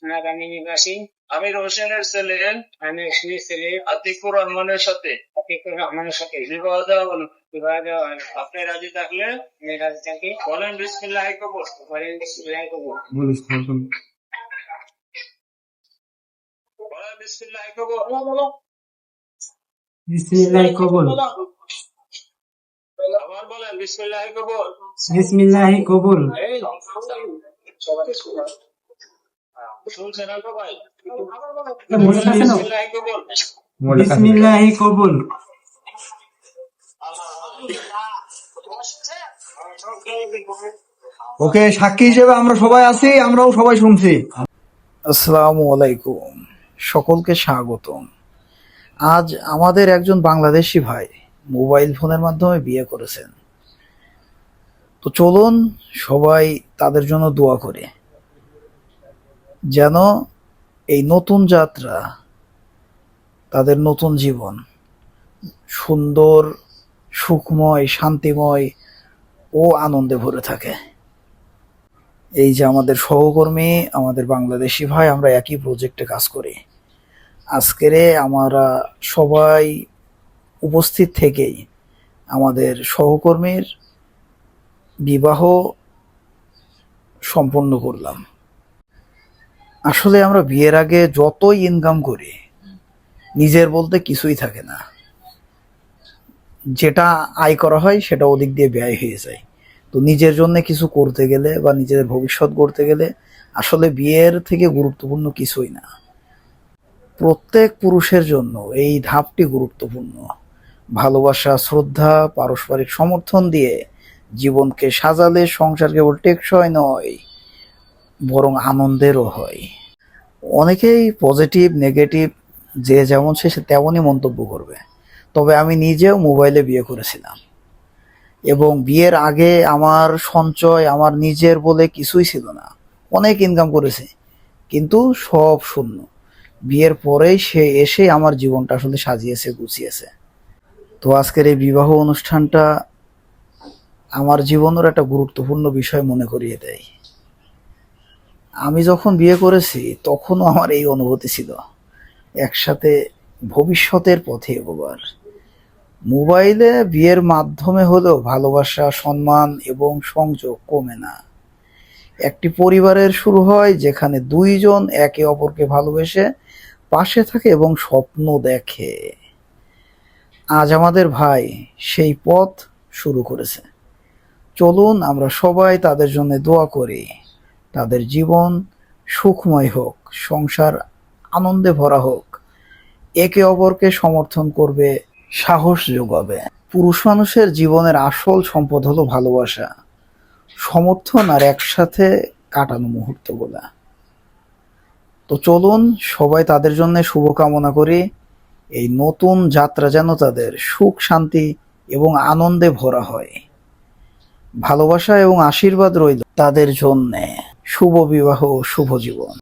নাগামী নিবাসী আমির হোসেনের ছেলে আমি হোসেনের ছেলে আতিকুর রহমানের সাথে আতিকুর রহমানের সাথে বিবাহ দেওয়া হলো। বিবাহ দেওয়া হলো। আপনি রাজি থাকলে আমি রাজি থাকি। বলেন বিসমিল্লাহ কবুল। বলেন বিসমিল্লাহ কবুল। বলেন বিসমিল্লাহ কবুল। বিসমিল্লাহ কবুল। আবার বলেন বিসমিল্লাহ কবুল। বিসমিল্লাহ কবুল। শুনছেন আলফা ভাই? বিসমিল্লাহ কবুল। ওকে, সাক্ষী হিসেবে আমরা সবাই আছি, আমরাও সবাই শুনছি। আসসালামু আলাইকুম, সকলকে স্বাগতম। আজ আমাদের একজন বাংলাদেশি ভাই মোবাইল ফোনের মাধ্যমে বিয়ে করেছেন। তো চলুন সবাই তাদের জন্য দোয়া করি, যেন এই নতুন যাত্রা, তাদের নতুন জীবন সুন্দর, সুখময়, শান্তিময় ও আনন্দে ভরে থাকে। এই যে আমাদের সহকর্মী, আমাদের বাংলাদেশি ভাই, আমরা একই প্রজেক্টে কাজ করি। আজকের আমরা সবাই উপস্থিত থেকেই আমাদের সহকর্মীর বিবাহ সম্পন্ন করলাম। আসলে আমরা বিয়ের আগে যতই ইনকাম করি, নিজের বলতে কিছুই থাকে না। যেটা আয় করা হয় সেটা ওদিক দিয়ে ব্যয় হয়ে যায়। তো নিজের জন্য কিছু করতে গেলে বা নিজের ভবিষ্যৎ গড়তে গেলে আসলে বিয়ের থেকে গুরুত্বপূর্ণ কিছুই না। প্রত্যেক পুরুষের জন্য এই ধাপটি গুরুত্বপূর্ণ। ভালোবাসা, শ্রদ্ধা, পারস্পরিক সমর্থন দিয়ে জীবনকে সাজালে সংসার কেবল টেকসই নয়, বরং আনন্দেরও হয়। অনেকেই পজিটিভ, নেগেটিভ, যে যেমন সে তেমনই মন্তব্য করবে। তবে আমি নিজেও মোবাইলে বিয়ে করেছিলাম এবং বিয়ের আগে আমার সঞ্চয়, আমার নিজের বলে কিছুই ছিল না। অনেক ইনকাম করেছি, কিন্তু সব শূন্য। বিয়ের পরেই সে এসে আমার জীবনটা আসলে সাজিয়েছে, গুছিয়েছে। তো আজকের এই বিবাহ অনুষ্ঠানটা আমার জীবনের একটা গুরুত্বপূর্ণ বিষয় মনে করিয়ে দেয়। আমি যখন বিয়ে করেছি তখনও আমার এই অনুভূতি ছিল, একসাথে ভবিষ্যতের পথে এগোবার। মোবাইলে বিয়ের মাধ্যমে হলেও ভালোবাসা, সম্মান এবং সংযোগ কমে না। একটি পরিবারের শুরু হয় যেখানে দুইজন একে অপরকে ভালোবেসে পাশে থাকে এবং স্বপ্ন দেখে। আজ আমাদের ভাই সেই পথ শুরু করেছে। চলুন আমরা সবাই তাদের জন্য দোয়া করি, তাদের জীবন সুখময় হোক, সংসার আনন্দে ভরা হোক, একে অপরকে সমর্থন করবে, সাহস যোগাবে। পুরুষ মানুষের জীবনের আসল সম্পদ হলো ভালোবাসা, সমর্থন আর একসাথে কাটানো মুহূর্তগুলা। তো চলুন সবাই তাদের জন্য শুভকামনা করি। এই নতুন যাত্রা যেন তাদের সুখ, শান্তি এবং আনন্দে ভরা হয়। ভালোবাসা এবং আশীর্বাদ রইল তাদের জন্যে। শুভ বিবাহ, শুভ জীবন।